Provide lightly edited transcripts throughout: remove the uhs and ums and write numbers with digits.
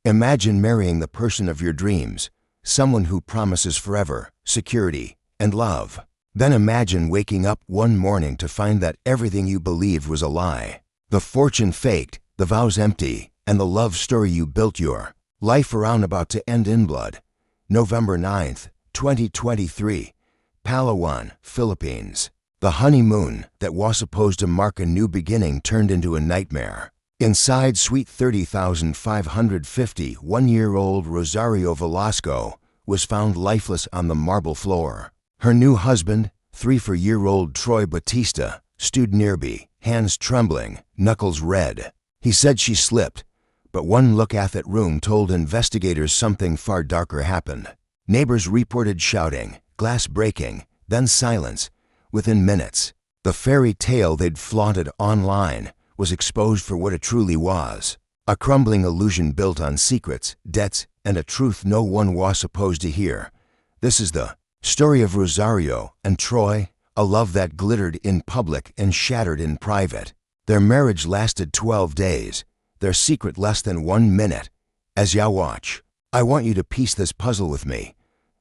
Imagine marrying the person of your dreams, someone who promises forever, security, and love. Then imagine waking up one morning to find that everything you believed was a lie. The fortune faked, the vows empty, and the love story you built your life around about to end in blood. November 9th, 2023, Palawan, Philippines. The honeymoon that was supposed to mark a new beginning turned into a nightmare. Inside Suite 30,550, one-year-old Rosario Velasco was found lifeless on the marble floor. Her new husband, 34-year-old Troy Bautista, stood nearby, hands trembling, knuckles red. He said she slipped, but one look at that room told investigators something far darker happened. Neighbors reported shouting, glass breaking, then silence. Within minutes, the fairy tale they'd flaunted online was exposed for what it truly was. A crumbling illusion built on secrets, debts, and a truth no one was supposed to hear. This is the story of Rosario and Troy, a love that glittered in public and shattered in private. Their marriage lasted 12 days, their secret less than 1 minute. As you watch, I want you to piece this puzzle with me.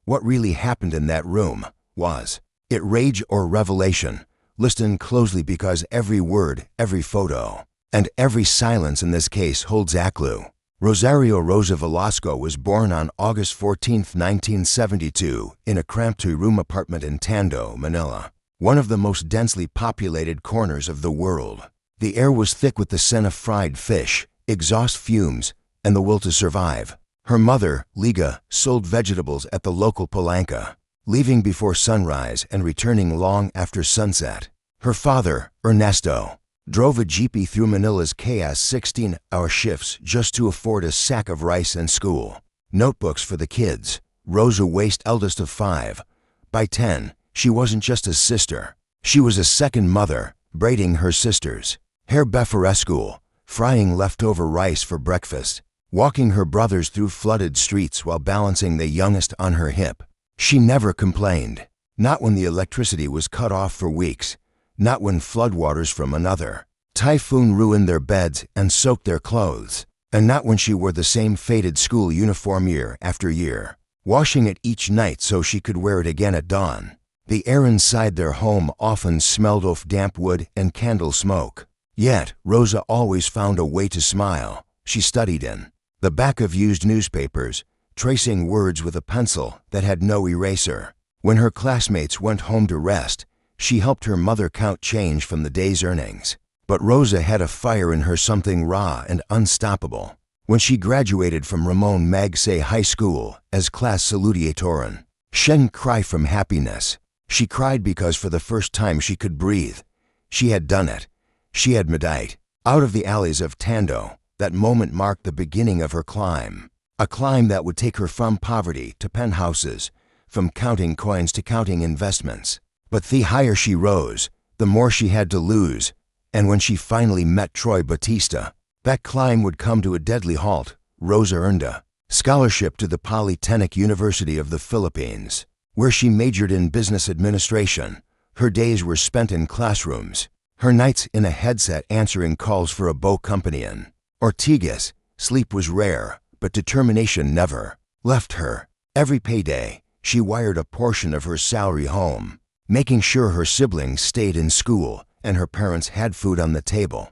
What really happened in that room? Was it rage or revelation? Listen closely because every word, every photo, and every silence in this case holds a clue. Rosario Rosa Velasco was born on August 14, 1972, in a cramped two-room apartment in Nido, Manila, one of the most densely populated corners of the world. The air was thick with the scent of fried fish, exhaust fumes, and the will to survive. Her mother, Liga, sold vegetables at the local palanca, leaving before sunrise and returning long after sunset. Her father, Ernesto, drove a jeepy through Manila's chaos 16-hour shifts just to afford a sack of rice and school notebooks for the kids. Rosa Waste, eldest of 5. By 10, she wasn't just a sister. She was a second mother, braiding her sister's hair before school, frying leftover rice for breakfast, walking her brothers through flooded streets while balancing the youngest on her hip. She never complained. Not when the electricity was cut off for weeks. Not when floodwaters from another typhoon ruined their beds and soaked their clothes. And not when she wore the same faded school uniform year after year, washing it each night so she could wear it again at dawn. The air inside their home often smelled of damp wood and candle smoke. Yet, Rosa always found a way to smile. She studied in the back of used newspapers, tracing words with a pencil that had no eraser. When her classmates went home to rest, she helped her mother count change from the day's earnings. But Rosa had a fire in her, something raw and unstoppable. When she graduated from Ramon Magsaysay High School as class salutatorian, she didn't cry from happiness. She cried because for the first time she could breathe. She had done it. She had made it out of the alleys of Nido. That moment marked the beginning of her climb. A climb that would take her from poverty to penthouses, from counting coins to counting investments. But the higher she rose, the more she had to lose. And when she finally met Troy Bautista, that climb would come to a deadly halt. Rosa earned a scholarship to the Polytechnic University of the Philippines, where she majored in business administration. Her days were spent in classrooms, her nights in a headset answering calls for a bow company in Ortigas. Sleep was rare, but determination never left her. Every payday, she wired a portion of her salary home, making sure her siblings stayed in school and her parents had food on the table.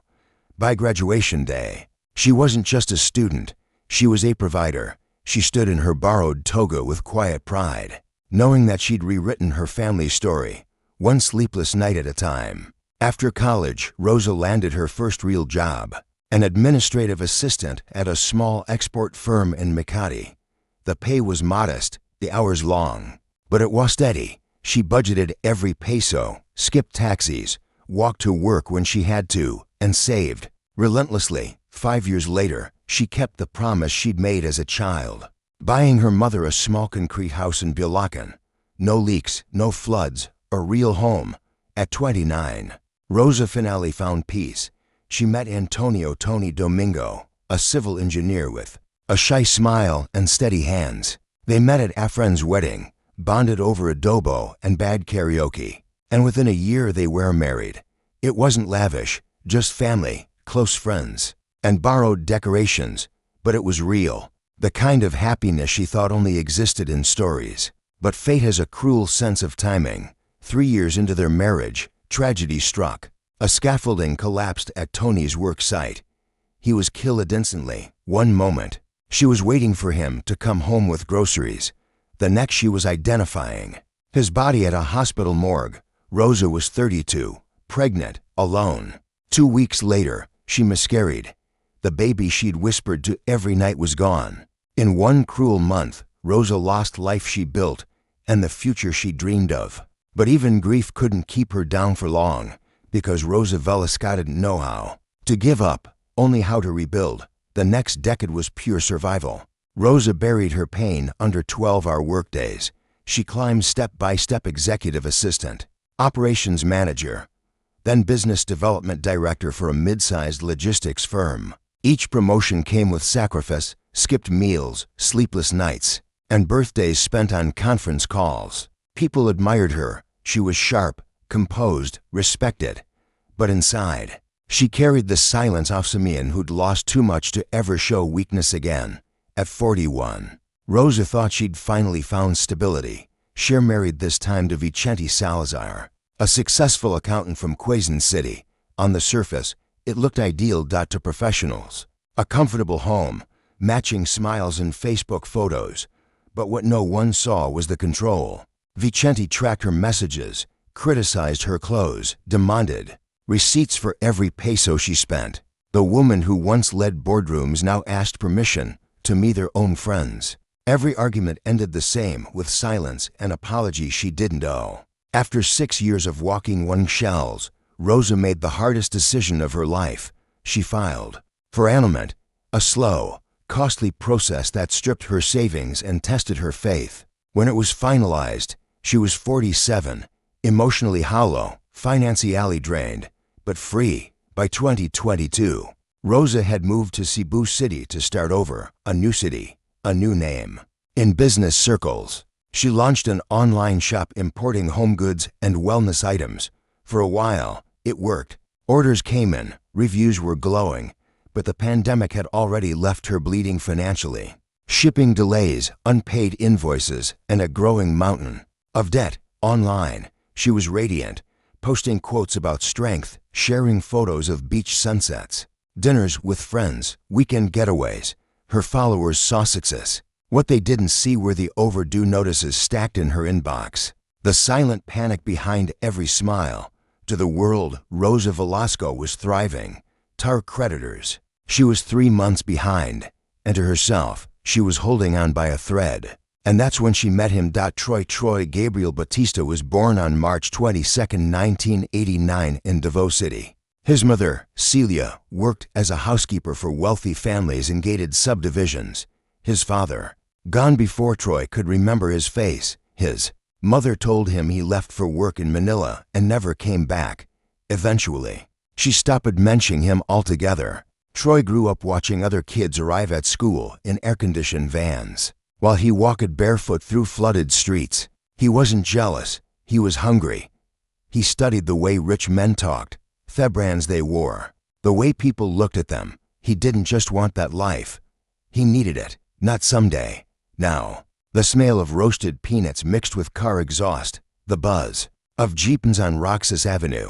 By graduation day, she wasn't just a student, she was a provider. She stood in her borrowed toga with quiet pride, knowing that she'd rewritten her family's story, one sleepless night at a time. After college, Rosa landed her first real job, an administrative assistant at a small export firm in Makati. The pay was modest, the hours long, but it was steady. She budgeted every peso, skipped taxis, walked to work when she had to, and saved relentlessly. 5 years later, she kept the promise she'd made as a child, buying her mother a small concrete house in Bulacan. No leaks, no floods, a real home. At 29, Rosa finally found peace. She met Antonio Tony Domingo, a civil engineer with a shy smile and steady hands. They met at a friend's wedding, bonded over adobo and bad karaoke, and within a year they were married. It wasn't lavish, just family, close friends, and borrowed decorations, but it was real. The kind of happiness she thought only existed in stories. But fate has a cruel sense of timing. 3 years into their marriage, tragedy struck. A scaffolding collapsed at Tony's work site. He was killed instantly. One moment, she was waiting for him to come home with groceries. The next, she was identifying his body at a hospital morgue. Rosa was 32, pregnant, alone. 2 weeks later, she miscarried. The baby she'd whispered to every night was gone. In one cruel month, Rosa lost life she built and the future she dreamed of. But even grief couldn't keep her down for long, because Rosa Velasco didn't know how to give up, only how to rebuild. The next decade was pure survival. Rosa buried her pain under 12-hour workdays. She climbed step by step, executive assistant, operations manager, then business development director for a mid-sized logistics firm. Each promotion came with sacrifice, skipped meals, sleepless nights, and birthdays spent on conference calls. People admired her. She was sharp, composed, respected. But inside, she carried the silence of someone who'd lost too much to ever show weakness again. At 41, Rosa thought she'd finally found stability. She married this time to Vicente Salazar, a successful accountant from Quezon City. On the surface, it looked ideal to professionals. A comfortable home, matching smiles and Facebook photos. But what no one saw was the control. Vicente tracked her messages, criticized her clothes, demanded receipts for every peso she spent. The woman who once led boardrooms now asked permission to meet their own friends. Every argument ended the same, with silence and apology she didn't owe. After 6 years of walking on shells, Rosa made the hardest decision of her life. She filed for annulment, a slow, costly process that stripped her savings and tested her faith. When it was finalized, she was 47, emotionally hollow, financially drained, but free. By 2022, Rosa had moved to Cebu City to start over, a new city, a new name. In business circles, she launched an online shop importing home goods and wellness items. For a while, it worked. Orders came in, reviews were glowing, but the pandemic had already left her bleeding financially. Shipping delays, unpaid invoices, and a growing mountain of debt. Online, she was radiant, posting quotes about strength, sharing photos of beach sunsets, dinners with friends, weekend getaways. Her followers saw success. What they didn't see were the overdue notices stacked in her inbox, the silent panic behind every smile. To the world, Rosa Velasco was thriving. To her creditors, she was 3 months behind. And to herself, she was holding on by a thread. And that's when she met him. Troy Gabriel Bautista was born on March 22, 1989 in Davao City. His mother, Celia, worked as a housekeeper for wealthy families in gated subdivisions. His father, gone before Troy could remember his face. His mother told him he left for work in Manila and never came back. Eventually, she stopped mentioning him altogether. Troy grew up watching other kids arrive at school in air-conditioned vans, while he walked barefoot through flooded streets. He wasn't jealous. He was hungry. He studied the way rich men talked, the brands they wore, the way people looked at them. He didn't just want that life. He needed it, not someday, now. The smell of roasted peanuts mixed with car exhaust, the buzz of jeeps on Roxas Avenue.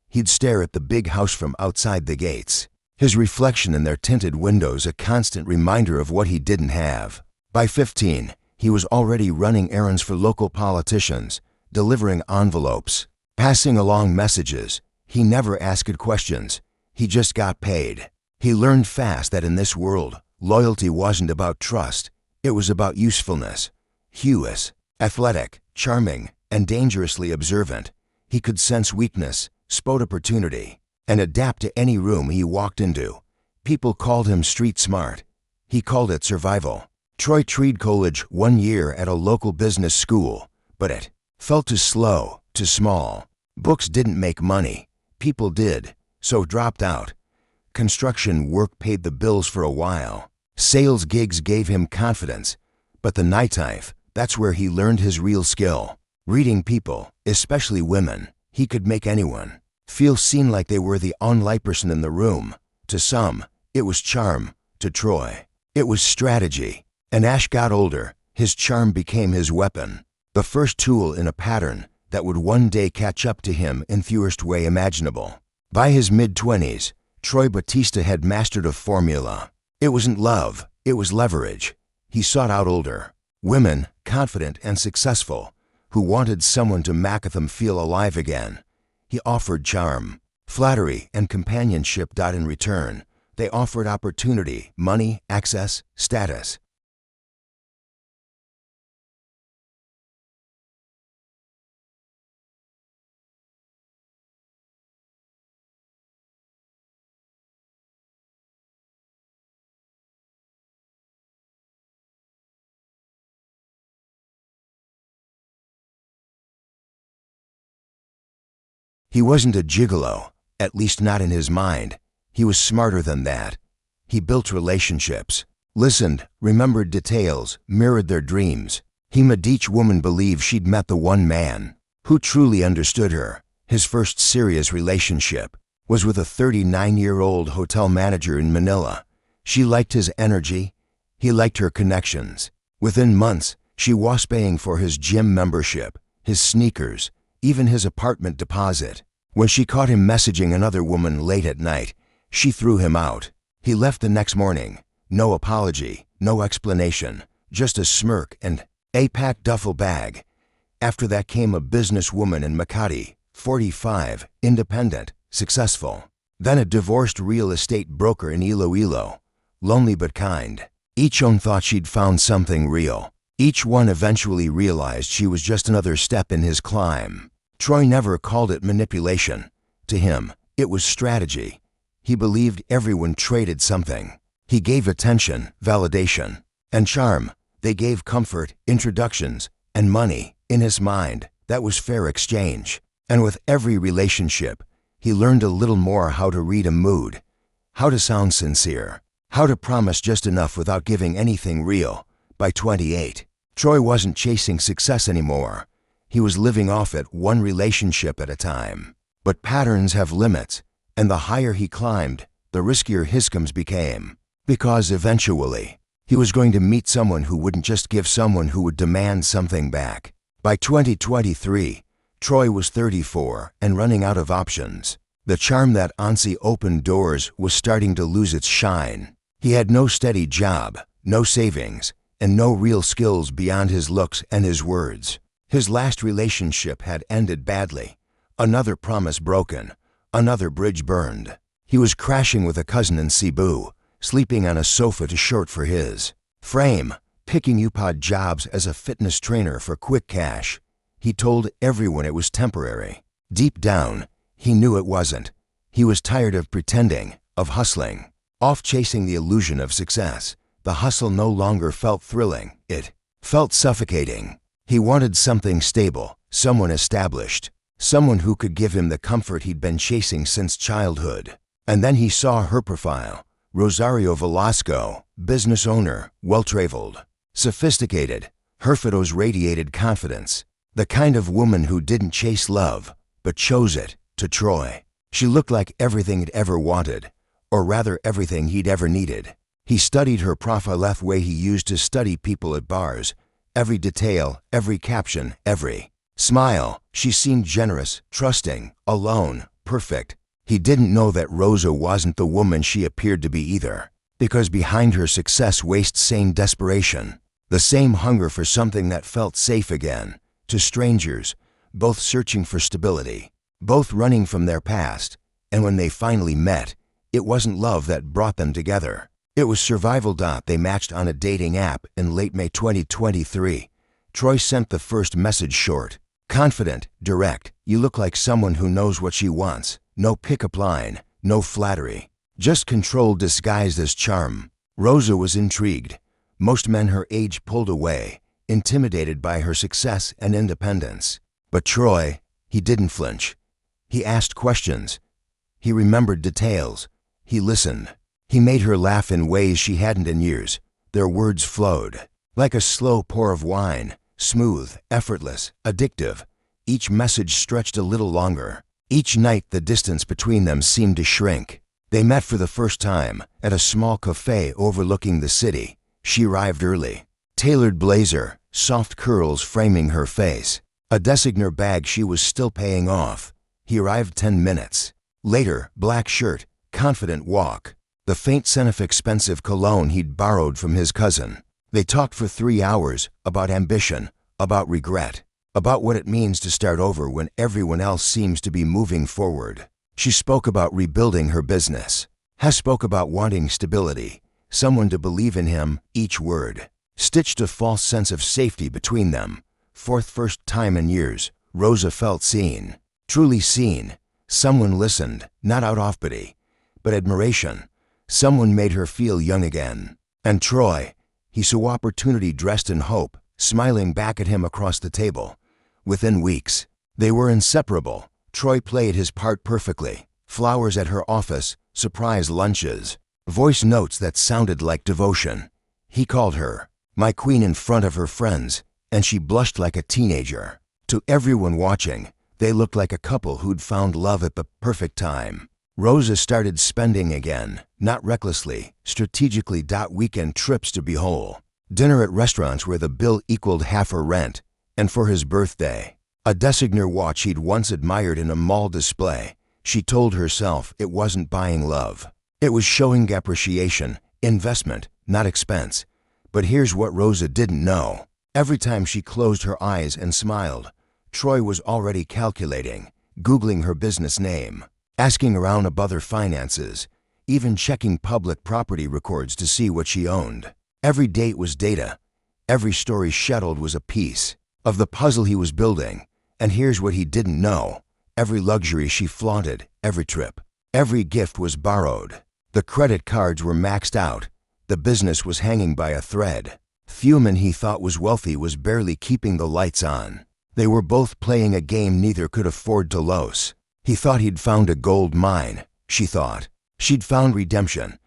He'd stare at the big house from outside the gates, his reflection in their tinted windows a constant reminder of what he didn't have. By 15, he was already running errands for local politicians, delivering envelopes, passing along messages. He never asked questions. He just got paid. He learned fast that in this world, loyalty wasn't about trust. It was about usefulness. He was athletic, charming, and dangerously observant. He could sense weakness, spot opportunity, and adapt to any room he walked into. People called him street smart. He called it survival. Troy tried college 1 year at a local business school, but it felt too slow, too small. Books didn't make money. People did, so dropped out. Construction work paid the bills for a while. Sales gigs gave him confidence. But the nightlife, that's where he learned his real skill. Reading people, especially women. He could make anyone feel seen, like they were the only person in the room. To some, it was charm. To Troy, it was strategy. And Ash got older. His charm became his weapon, the first tool in a pattern that would one day catch up to him in fewest way imaginable. By his mid-20s, Troy Bautista had mastered a formula. It wasn't love, it was leverage. He sought out older women, confident and successful, who wanted someone to make them feel alive again. He offered charm, flattery, and companionship. In return, they offered opportunity, money, access, status. He wasn't a gigolo, at least not in his mind. He was smarter than that. He built relationships, listened, remembered details, mirrored their dreams. He made each woman believe she'd met the one man who truly understood her. His first serious relationship was with a 39-year-old hotel manager in Manila. She liked his energy. He liked her connections. Within months, she was paying for his gym membership, his sneakers, even his apartment deposit. When she caught him messaging another woman late at night, she threw him out. He left the next morning. No apology, no explanation, just a smirk and a packed duffel bag. After that came a businesswoman in Makati, 45, independent, successful. Then a divorced real estate broker in Iloilo, lonely but kind. Each one thought she'd found something real. Each one eventually realized she was just another step in his climb. Troy never called it manipulation. To him, it was strategy. He believed everyone traded something. He gave attention, validation, and charm. They gave comfort, introductions, and money. In his mind, that was fair exchange. And with every relationship, he learned a little more how to read a mood, how to sound sincere, how to promise just enough without giving anything real. By 28, Troy wasn't chasing success anymore. He was living off it one relationship at a time. But patterns have limits, and the higher he climbed, the riskier his comes became. Because eventually, he was going to meet someone who wouldn't just give, someone who would demand something back. By 2023, Troy was 34 and running out of options. The charm that once opened doors was starting to lose its shine. He had no steady job, no savings, and no real skills beyond his looks and his words. His last relationship had ended badly. Another promise broken. Another bridge burned. He was crashing with a cousin in Cebu, sleeping on a sofa too short for his frame, picking up odd jobs as a fitness trainer for quick cash. He told everyone it was temporary. Deep down, he knew it wasn't. He was tired of pretending, of hustling, off chasing the illusion of success. The hustle no longer felt thrilling. It felt suffocating. He wanted something stable, someone established, someone who could give him the comfort he'd been chasing since childhood. And then he saw her profile. Rosario Velasco, business owner, well-traveled, sophisticated. Her photos radiated confidence. The kind of woman who didn't chase love, but chose it. To Troy, she looked like everything he'd ever wanted, or rather everything he'd ever needed. He studied her profile the way he used to study people at bars. Every detail, every caption, every smile. She seemed generous, trusting, alone, perfect. He didn't know that Rosa wasn't the woman she appeared to be either, because behind her success wastes same desperation, the same hunger for something that felt safe again. To strangers, both searching for stability, both running from their past, and when they finally met, it wasn't love that brought them together. It was survival. They matched on a dating app in late May 2023. Troy sent the first message short, confident, direct. You look like someone who knows what she wants. No pickup line, no flattery, just control disguised as charm. Rosa was intrigued. Most men her age pulled away, intimidated by her success and independence. But Troy, he didn't flinch. He asked questions. He remembered details. He listened. He made her laugh in ways she hadn't in years. Their words flowed like a slow pour of wine, smooth, effortless, addictive. Each message stretched a little longer. Each night the distance between them seemed to shrink. They met for the first time at a small cafe overlooking the city. She arrived early. Tailored blazer, soft curls framing her face. A designer bag she was still paying off. He arrived 10 minutes. Later, black shirt, confident walk. The faint scent of expensive cologne he'd borrowed from his cousin. They talked for 3 hours about ambition, about regret, about what it means to start over when everyone else seems to be moving forward. She spoke about rebuilding her business. Hess spoke about wanting stability, someone to believe in him, each word. Stitched a false sense of safety between them. For the first time in years, Rosa felt seen. Truly seen. Someone listened, not out of pity, but admiration. Someone made her feel young again. And Troy, he saw opportunity dressed in hope, smiling back at him across the table. Within weeks, they were inseparable. Troy played his part perfectly. Flowers at her office, surprise lunches, voice notes that sounded like devotion. He called her my queen in front of her friends, and she blushed like a teenager. To everyone watching, they looked like a couple who'd found love at the perfect time. Rosa started spending again, not recklessly, strategically. Weekend trips to be whole. Dinner at restaurants where the bill equaled half her rent. And for his birthday, a designer watch he'd once admired in a mall display. She told herself it wasn't buying love. It was showing appreciation, investment, not expense. But here's what Rosa didn't know. Every time she closed her eyes and smiled, Troy was already calculating, Googling her business name, asking around about her finances, even checking public property records to see what she owned. Every date was data. Every story shuttled was a piece of the puzzle he was building. And here's what he didn't know. Every luxury she flaunted, every trip, every gift was borrowed. The credit cards were maxed out. The business was hanging by a thread. Human he thought was wealthy was barely keeping the lights on. They were both playing a game neither could afford to lose. He thought he'd found a gold mine. She thought she'd found redemption.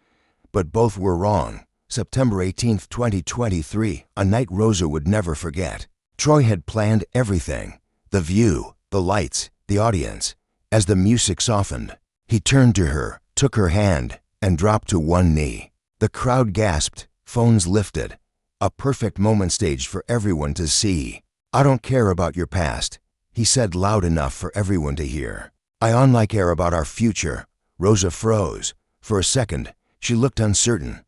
But both were wrong. September 18, 2023, a night Rosa would never forget. Troy had planned everything. The view, the lights, the audience. As the music softened, he turned to her, took her hand, and dropped to one knee. The crowd gasped, phones lifted. A perfect moment staged for everyone to see. I don't care about your past, he said loud enough for everyone to hear. I only care about our future. Rosa froze. For a second, she looked uncertain.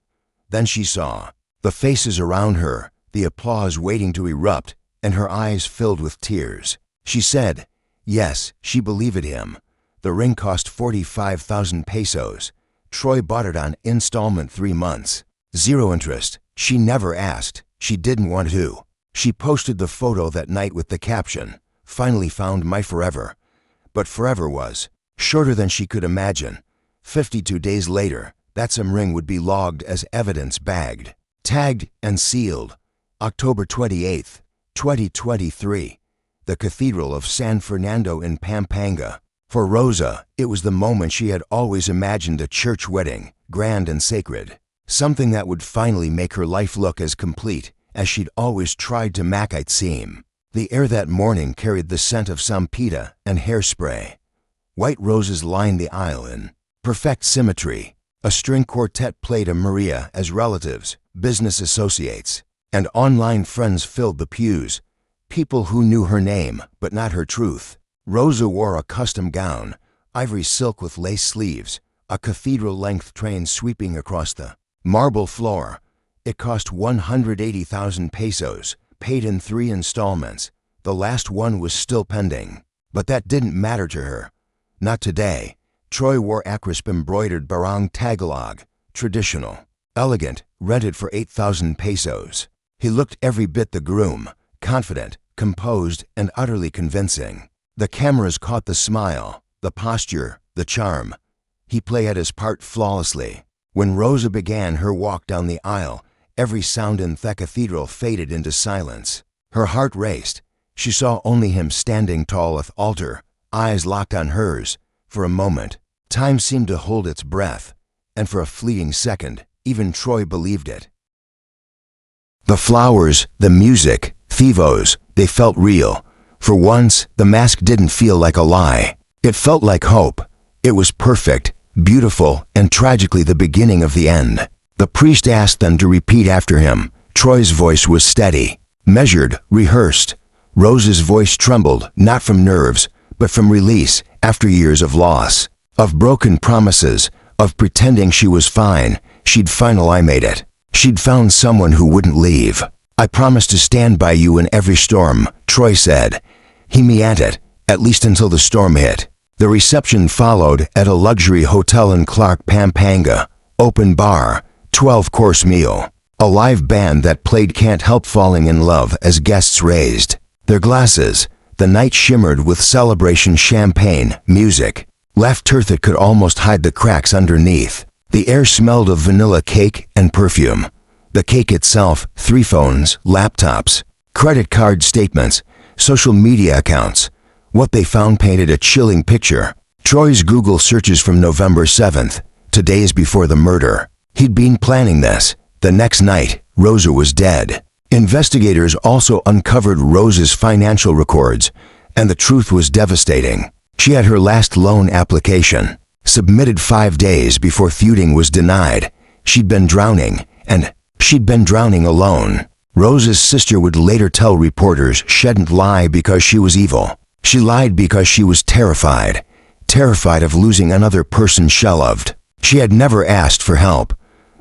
Then she saw the faces around her, the applause waiting to erupt, and her eyes filled with tears. She said, yes, she believed him. The ring cost 45,000 pesos. Troy bought it on installment 3 months. 0 interest. She never asked. She didn't want to. She posted the photo that night with the caption, finally found my forever. But forever was shorter than she could imagine. 52 days later, that same ring would be logged as evidence, bagged, tagged, and sealed. October 28, 2023. The Cathedral of San Fernando in Pampanga. For Rosa, it was the moment she had always imagined, a church wedding, grand and sacred. Something that would finally make her life look as complete as she'd always tried to make it seem. The air that morning carried the scent of sampita and hairspray. White roses lined the aisle in perfect symmetry. A string quartet played a Maria as relatives, business associates, and online friends filled the pews. People who knew her name, but not her truth. Rosa wore a custom gown, ivory silk with lace sleeves, a cathedral-length train sweeping across the marble floor. It cost 180,000 pesos, paid in 3 installments. The last one was still pending. But that didn't matter to her. Not today. Troy wore a crisp embroidered barong Tagalog, traditional, elegant, rented for 8,000 pesos. He looked every bit the groom, confident, composed, and utterly convincing. The cameras caught the smile, the posture, the charm. He played his part flawlessly. When Rosa began her walk down the aisle, every sound in the cathedral faded into silence. Her heart raced. She saw only him standing tall at the altar, eyes locked on hers. For a moment, time seemed to hold its breath, and for a fleeting second, even Troy believed it. The flowers, the music, Thevos, they felt real. For once, the mask didn't feel like a lie. It felt like hope. It was perfect, beautiful, and tragically the beginning of the end. The priest asked them to repeat after him. Troy's voice was steady, measured, rehearsed. Rosa's voice trembled, not from nerves, but from release after years of loss, of broken promises, of pretending she was fine. She'd finally made it. She'd found someone who wouldn't leave. "I promise to stand by you in every storm," Troy said. He meant it, at least until the storm hit. The reception followed at a luxury hotel in Clark, Pampanga. Open bar, 12-course meal. A live band that played Can't Help Falling in Love as guests raised their glasses. The night shimmered with celebration champagne, music, laughter that could almost hide the cracks underneath. The air smelled of vanilla cake and perfume. The cake itself, 3 phones, laptops, credit card statements, social media accounts. What they found painted a chilling picture. Troy's Google searches from November 7th, 2 days before the murder. He'd been planning this. The next night, Rosa was dead. Investigators also uncovered Rosa's financial records, and the truth was devastating. She had her last loan application submitted 5 days before feuding was denied. She'd been drowning, and she'd been drowning alone. Rosa's sister would later tell reporters she didn't lie because she was evil. She lied because she was terrified of losing another person she loved. She had never asked for help,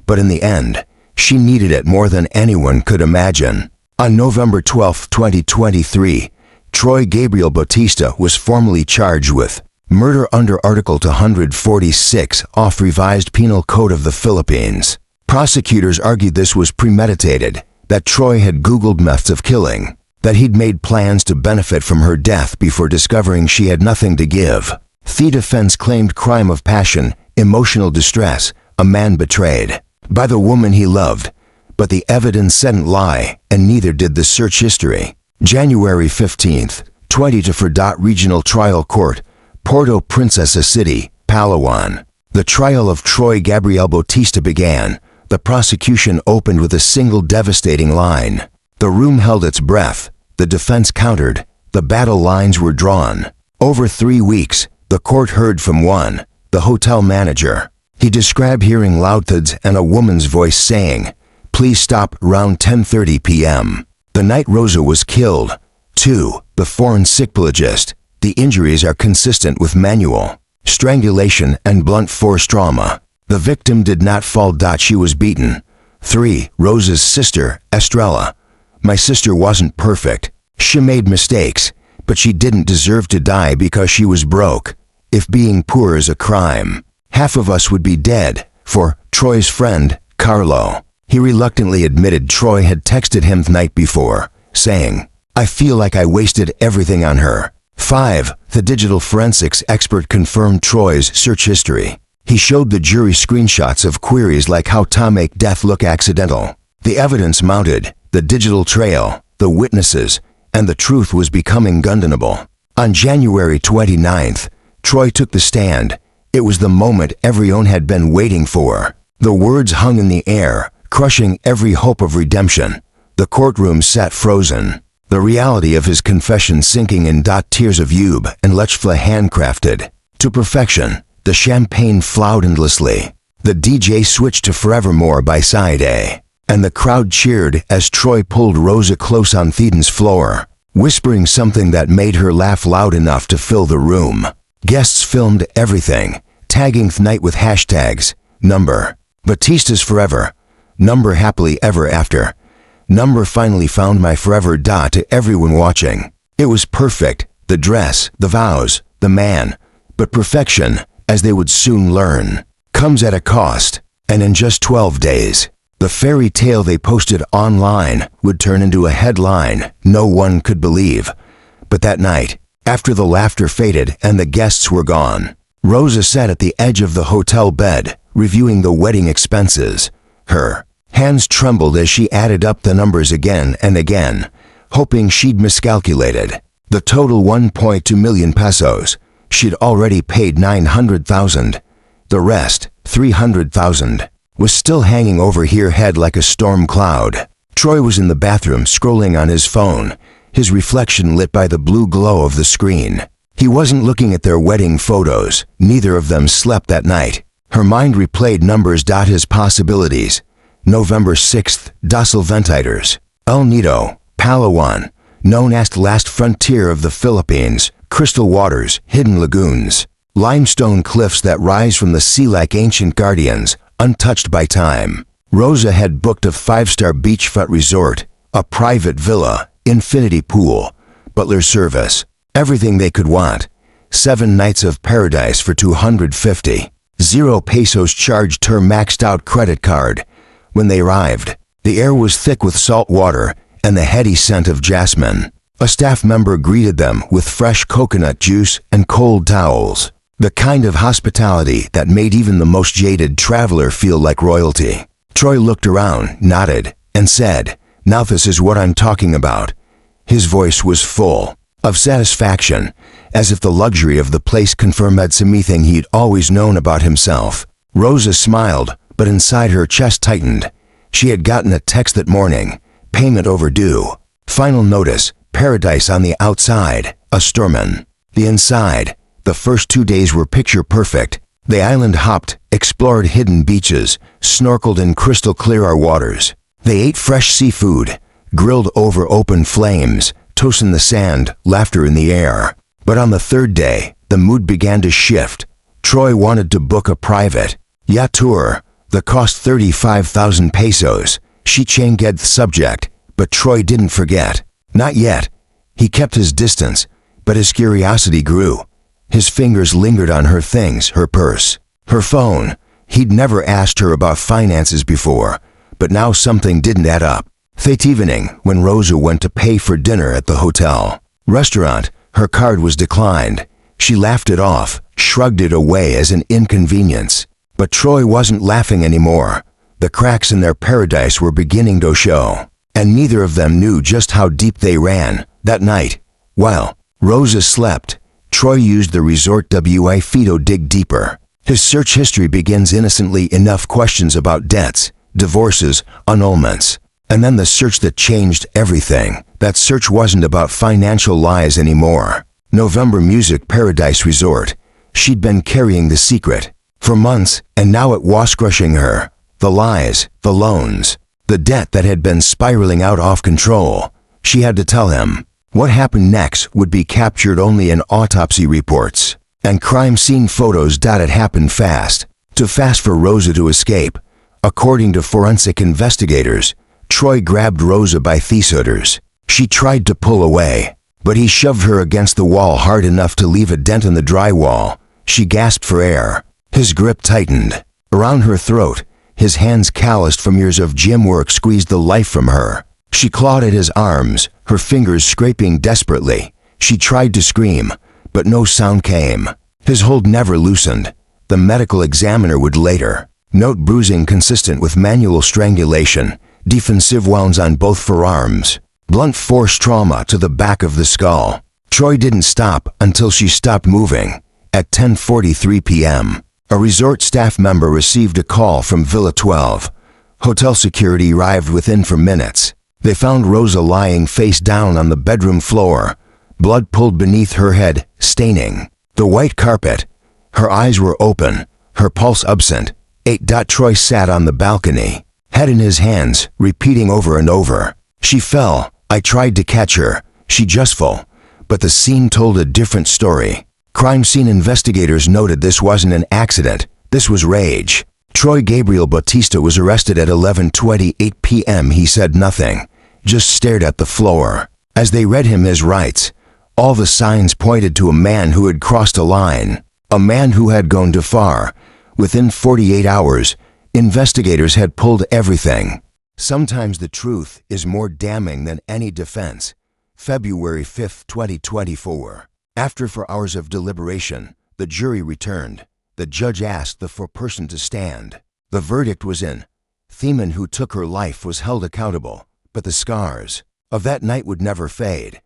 but in the end, she needed it more than anyone could imagine. On November 12, 2023, Troy Gabriel Bautista was formally charged with murder under Article 246 of Revised Penal Code of the Philippines. Prosecutors argued this was premeditated, that Troy had Googled methods of killing, that he'd made plans to benefit from her death before discovering she had nothing to give. The defense claimed crime of passion, emotional distress, a man betrayed by the woman he loved, but the evidence didn't lie, and neither did the search history. January 15th, 2024 Regional Trial Court, Puerto Princesa City, Palawan. The trial of Troy Gabriel Bautista began. The prosecution opened with a single devastating line. The room held its breath. The defense countered. The battle lines were drawn. Over 3 weeks, the court heard from one, the hotel manager. He described hearing loud thuds and a woman's voice saying, "Please stop," around 10:30 p.m. The night Rosa was killed. 2. The forensic pathologist. The injuries are consistent with manual strangulation and blunt force trauma. The victim did not fall. She was beaten. 3. Rosa's sister, Estrella. "My sister wasn't perfect. She made mistakes, but she didn't deserve to die because she was broke. If being poor is a crime, half of us would be dead." For Troy's friend, Carlo. He reluctantly admitted Troy had texted him the night before, saying, "I feel like I wasted everything on her." 5. The digital forensics expert confirmed Troy's search history. He showed the jury screenshots of queries like how to make death look accidental. The evidence mounted, the digital trail, the witnesses, and the truth was becoming undeniable. On January 29th, Troy took the stand. It was the moment everyone had been waiting for. The words hung in the air, crushing every hope of redemption. The courtroom sat frozen. The reality of his confession sinking in. Tears of Yube and Lechfla handcrafted to perfection. The champagne flowed endlessly. The DJ switched to Forevermore by Side A, and the crowd cheered as Troy pulled Rosa close on Theden's floor, whispering something that made her laugh loud enough to fill the room. Guests filmed everything, tagging the night with hashtags, number, Batista's forever, number happily ever after, number finally found my forever. To everyone watching, it was perfect, the dress, the vows, the man, but perfection, as they would soon learn, comes at a cost, and in just 12 days, the fairy tale they posted online would turn into a headline no one could believe. But that night, after the laughter faded and the guests were gone, Rosa sat at the edge of the hotel bed, reviewing the wedding expenses. Her hands trembled as she added up the numbers again and again, hoping she'd miscalculated. The total 1.2 million pesos. She'd already paid 900,000. The rest, 300,000, was still hanging over her head like a storm cloud. Troy was in the bathroom scrolling on his phone, his reflection lit by the blue glow of the screen. He wasn't looking at their wedding photos. Neither of them slept that night. Her mind replayed numbers. His possibilities, November 6th, docile ventilators. El Nido, Palawan, known as the last frontier of the Philippines, crystal waters, hidden lagoons, limestone cliffs that rise from the sea like ancient guardians, untouched by time. Rosa had booked a 5-star beachfront resort, a private villa, infinity pool, butler service, everything they could want. 7 nights of paradise for 250. 0 pesos charged her maxed out credit card. When they arrived, the air was thick with salt water and the heady scent of jasmine. A staff member greeted them with fresh coconut juice and cold towels, the kind of hospitality that made even the most jaded traveler feel like royalty. Troy looked around, nodded, and said, "Now this is what I'm talking about." His voice was full of satisfaction, as if the luxury of the place confirmed something he'd always known about himself. Rosa smiled, but inside her chest tightened. She had gotten a text that morning, payment overdue. Final notice, paradise on the outside, a Storman. The inside, the first 2 days were picture perfect. The island hopped, explored hidden beaches, snorkeled in crystal clear waters. They ate fresh seafood, grilled over open flames, toast in the sand, laughter in the air. But on the 3rd day, the mood began to shift. Troy wanted to book a private yacht tour. The cost 35,000 pesos. She changed the subject, but Troy didn't forget. Not yet. He kept his distance, but his curiosity grew. His fingers lingered on her things, her purse, her phone. He'd never asked her about finances before, but now something didn't add up. That evening, when Rosa went to pay for dinner at the hotel restaurant, her card was declined. She laughed it off, shrugged it away as an inconvenience. But Troy wasn't laughing anymore. The cracks in their paradise were beginning to show, and neither of them knew just how deep they ran. That night, while Rosa slept, Troy used the resort Wi-Fi to dig deeper. His search history begins innocently enough: questions about debts, divorces, annulments. And then the search that changed everything. That search wasn't about financial lies anymore. November Music Paradise Resort. She'd been carrying the secret for months, and now it was crushing her. The lies, the loans, the debt that had been spiraling out of control. She had to tell him. What happened next would be captured only in autopsy reports and crime scene photos. It happened fast. Too fast for Rosa to escape. According to forensic investigators, Troy grabbed Rosa by the shoulders. She tried to pull away, but he shoved her against the wall hard enough to leave a dent in the drywall. She gasped for air. His grip tightened around her throat. His hands, calloused from years of gym work, squeezed the life from her. She clawed at his arms, her fingers scraping desperately. She tried to scream, but no sound came. His hold never loosened. The medical examiner would later note bruising consistent with manual strangulation, defensive wounds on both forearms, blunt force trauma to the back of the skull. Troy didn't stop until she stopped moving. At 10:43 p.m., a resort staff member received a call from Villa 12. Hotel security arrived within minutes. They found Rosa lying face down on the bedroom floor, blood pulled beneath her head, staining the white carpet. Her eyes were open, her pulse absent. Troy sat on the balcony, head in his hands, repeating over and over, "She fell. I tried to catch her. She just fell." But the scene told a different story. Crime scene investigators noted this wasn't an accident. This was rage. Troy Gabriel Bautista was arrested at 11:28 p.m. He said nothing, just stared at the floor. As they read him his rights, all the signs pointed to a man who had crossed a line, a man who had gone too far. Within 48 hours, investigators had pulled everything. Sometimes the truth is more damning than any defense. February 5, 2024. After 4 hours of deliberation, the jury returned. The judge asked the foreperson to stand. The verdict was in. The man who took her life was held accountable, but the scars of that night would never fade.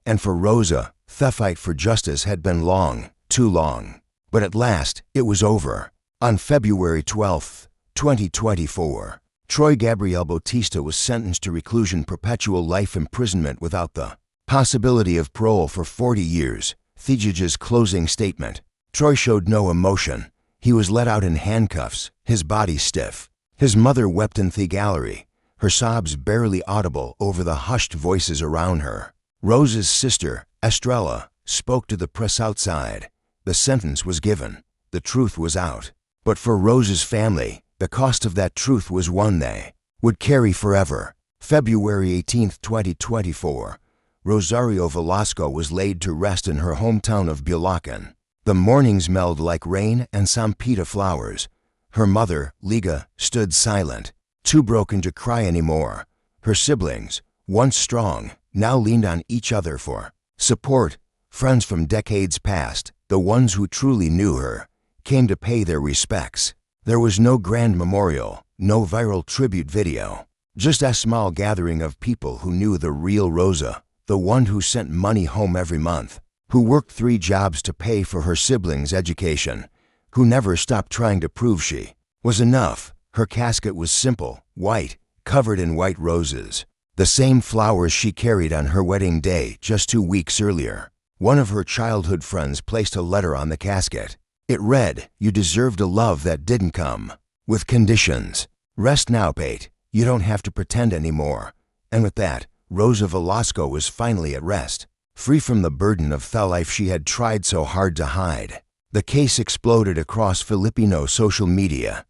And for Rosa, the fight for justice had been long, too long. But at last, it was over. On February 12, 2024, Troy Gabriel Bautista was sentenced to reclusion, perpetual life imprisonment without the possibility of parole for 40 years. The judge's closing statement. Troy showed no emotion. He was let out in handcuffs, his body stiff. His mother wept in the gallery, her sobs barely audible over the hushed voices around her. Rosa's sister, Estrella, spoke to the press outside. The sentence was given. The truth was out. But for Rosa's family, the cost of that truth was one they would carry forever. February 18, 2024, Rosario Velasco was laid to rest in her hometown of Bulacan. The morning smelled like rain and sampita flowers. Her mother, Liga, stood silent, too broken to cry anymore. Her siblings, once strong, now leaned on each other for support. Friends from decades past, the ones who truly knew her, came to pay their respects. There was no grand memorial, no viral tribute video, just a small gathering of people who knew the real Rosa, the one who sent money home every month, who worked 3 jobs to pay for her siblings' education, who never stopped trying to prove she was enough. Her casket was simple, white, covered in white roses, the same flowers she carried on her wedding day just 2 weeks earlier. One of her childhood friends placed a letter on the casket. It read, "You deserved a love that didn't come with conditions. Rest now, Pate. You don't have to pretend anymore." And with that, Rosa Velasco was finally at rest, free from the burden of the life she had tried so hard to hide. The case exploded across Filipino social media.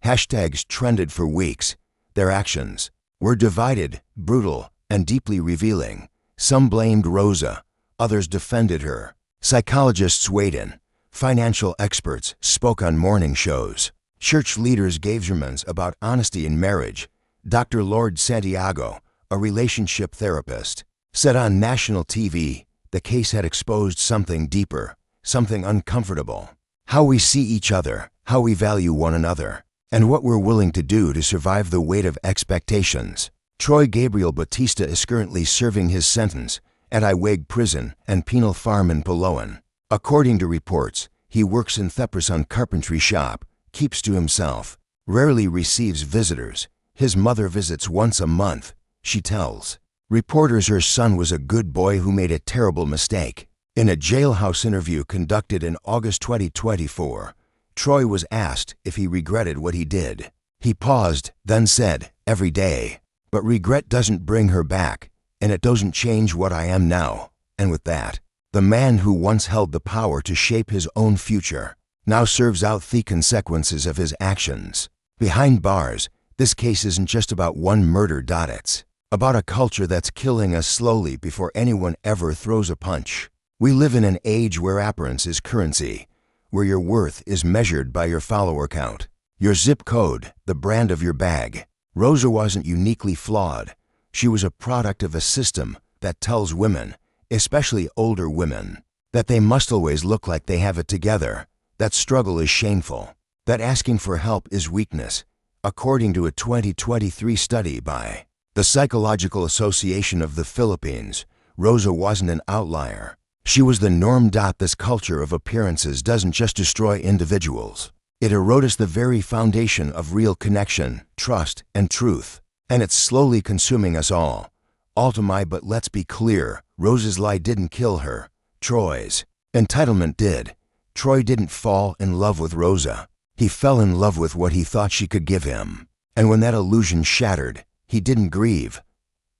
Hashtags trended for weeks. Their actions were divided, brutal, and deeply revealing. Some blamed Rosa, others defended her. Psychologists weighed in. Financial experts spoke on morning shows. Church leaders gave sermons about honesty in marriage. Dr. Lord Santiago, a relationship therapist, said on national TV the case had exposed something deeper, something uncomfortable. How we see each other, how we value one another, and what we're willing to do to survive the weight of expectations. Troy Gabriel Bautista is currently serving his sentence at Iweg Prison and Penal Farm in Palawan. According to reports, he works in Theprasan carpentry shop, keeps to himself, rarely receives visitors. His mother visits once a month, she tells reporters her son was a good boy who made a terrible mistake. In a jailhouse interview conducted in August 2024, Troy was asked if he regretted what he did. He paused, then said, "Every day. But regret doesn't bring her back, and it doesn't change what I am now." And with that, the man who once held the power to shape his own future now serves out the consequences of his actions. Behind bars, this case isn't just about one murder. It's about a culture that's killing us slowly before anyone ever throws a punch. We live in an age where appearance is currency, where your worth is measured by your follower count, your zip code, the brand of your bag. Rosa wasn't uniquely flawed. She was a product of a system that tells women, especially older women, that they must always look like they have it together, that struggle is shameful, that asking for help is weakness. According to a 2023 study by the Psychological Association of the Philippines, Rosa wasn't an outlier. She was the norm. This culture of appearances doesn't just destroy individuals. It erodes the very foundation of real connection, trust, and truth. And it's slowly consuming us all. But let's be clear, Rosa's lie didn't kill her. Troy's entitlement did. Troy didn't fall in love with Rosa. He fell in love with what he thought she could give him. And when that illusion shattered, he didn't grieve.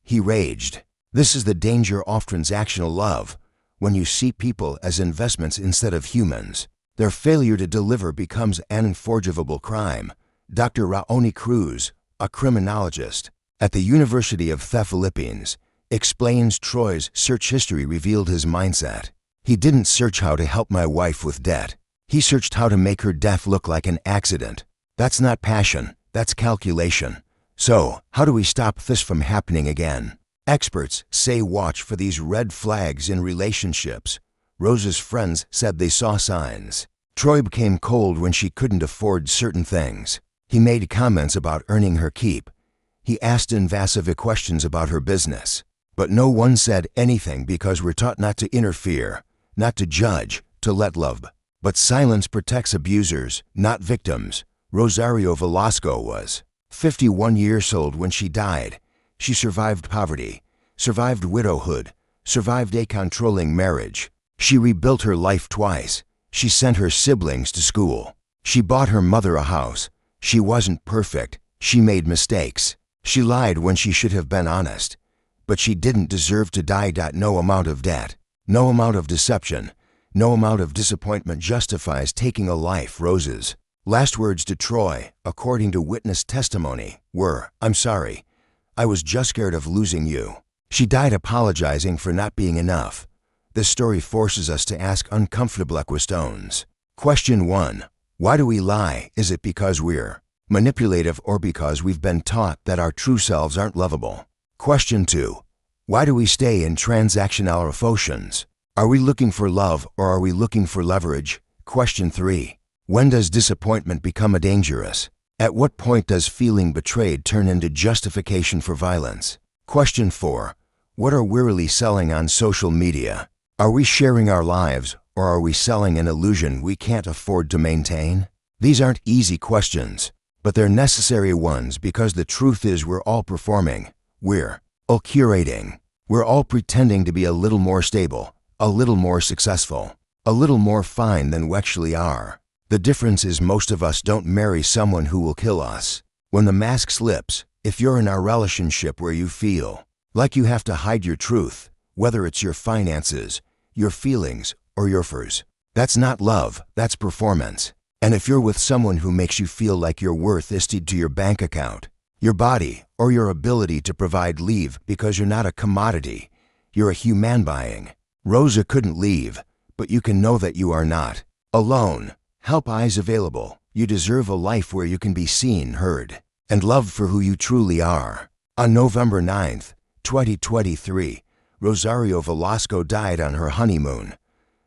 He raged. This is the danger of transactional love. When you see people as investments instead of humans, their failure to deliver becomes an unforgivable crime. Dr. Raoni Cruz, a criminologist at the University of the Philippines, explains Troy's search history revealed his mindset. He didn't search how to help my wife with debt. He searched how to make her death look like an accident. That's not passion, that's calculation. So, how do we stop this from happening again? Experts say watch for these red flags in relationships. Rosa's friends said they saw signs. Troy became cold when she couldn't afford certain things. He made comments about earning her keep. He asked invasive questions about her business. But no one said anything because we're taught not to interfere, not to judge, to let love. But silence protects abusers, not victims. Rosario Velasco was 51 years old when she died. She survived poverty, survived widowhood, survived a controlling marriage. She rebuilt her life twice. She sent her siblings to school. She bought her mother a house. She wasn't perfect. She made mistakes. She lied when she should have been honest. But she didn't deserve to die. No amount of debt, no amount of deception, no amount of disappointment justifies taking a life. Rosa's last words to Troy, according to witness testimony, were, "I'm sorry. I was just scared of losing you." She died apologizing for not being enough. This story forces us to ask uncomfortable questions. Question 1. Why do we lie? Is it because we're manipulative or because we've been taught that our true selves aren't lovable? Question 2. Why do we stay in transactional emotions? Are we looking for love or are we looking for leverage? Question 3. When does disappointment become dangerous? At what point does feeling betrayed turn into justification for violence? Question 4. What are we really selling on social media? Are we sharing our lives or are we selling an illusion we can't afford to maintain? These aren't easy questions, but they're necessary ones because the truth is we're all performing. We're all curating. We're all pretending to be a little more stable, a little more successful, a little more fine than we actually are. The difference is most of us don't marry someone who will kill us. When the mask slips, if you're in a relationship where you feel like you have to hide your truth, whether it's your finances, your feelings, or your fears, that's not love, that's performance. And if you're with someone who makes you feel like your worth is tied to your bank account, your body, or your ability to provide, leave because you're not a commodity. You're a human being. Rosa couldn't leave, but you can know that you are not alone. Help eyes available. You deserve a life where you can be seen, heard, and loved for who you truly are. On November 9th, 2023, Rosario Velasco died on her honeymoon.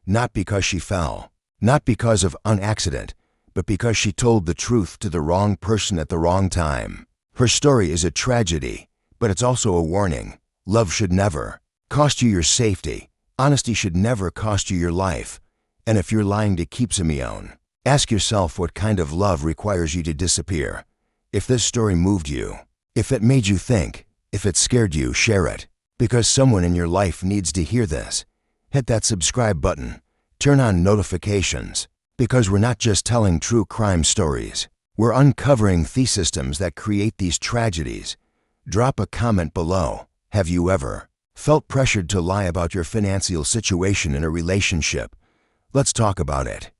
Not because she fell, not because of an accident, but because she told the truth to the wrong person at the wrong time. Her story is a tragedy, but it's also a warning. Love should never cost you your safety. Honesty should never cost you your life. And if you're lying to keep Simeon, ask yourself what kind of love requires you to disappear. If this story moved you, if it made you think, if it scared you, share it. Because someone in your life needs to hear this. Hit that subscribe button. Turn on notifications. Because we're not just telling true crime stories. We're uncovering the systems that create these tragedies. Drop a comment below. Have you ever felt pressured to lie about your financial situation in a relationship? Let's talk about it.